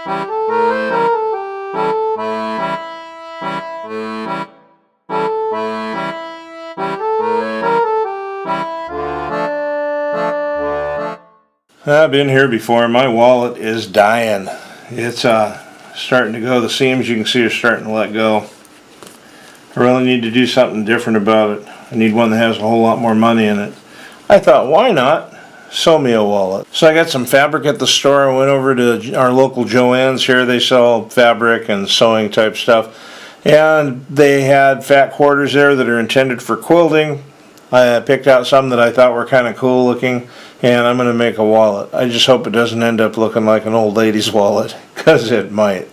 I've been here before. My wallet is dying. It's starting to go. The seams, you can see, are starting to let go. I really need to do something different about it. I need one that has a whole lot more money in it. I thought, why not sew me a wallet? So I got some fabric at the store. I went over to our local Joann's here. They sell fabric and sewing type stuff. And they had fat quarters there that are intended for quilting. I picked out some that I thought were kind of cool looking, and I'm going to make a wallet. I just hope it doesn't end up looking like an old lady's wallet, because it might.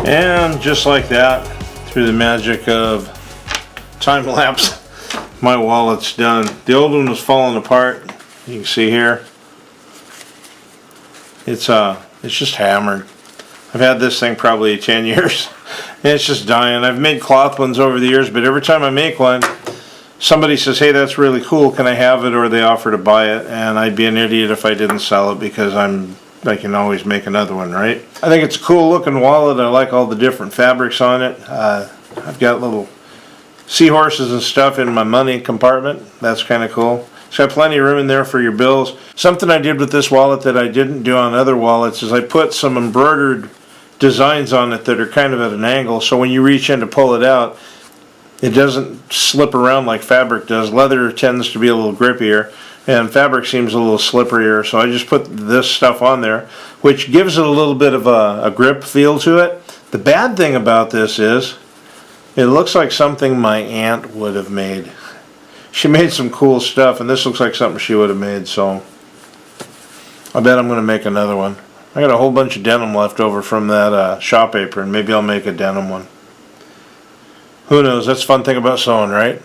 And just like that, through the magic of time lapse, my wallet's done. The old one was falling apart. You can see here. It's just hammered. I've had this thing probably 10 years. And it's just dying. I've made cloth ones over the years, but every time I make one, somebody says, hey, that's really cool, can I have it? Or they offer to buy it, and I'd be an idiot if I didn't sell it, because I can always make another one, right? I think it's a cool looking wallet. I like all the different fabrics on it. I've got little seahorses and stuff in my money compartment. That's kind of cool. It's got plenty of room in there for your bills. Something I did with this wallet that I didn't do on other wallets is I put some embroidered designs on it that are kind of at an angle, so when you reach in to pull it out, it doesn't slip around like fabric does. Leather tends to be a little grippier, and fabric seems a little slipperier, so I just put this stuff on there, which gives it a little bit of a grip feel to it. The bad thing about this is it looks like something my aunt would have made. She made some cool stuff, and this looks like something she would have made, so I bet I'm going to make another one. I got a whole bunch of denim left over from that shop apron. Maybe I'll make a denim one. Who knows? That's the fun thing about sewing, right?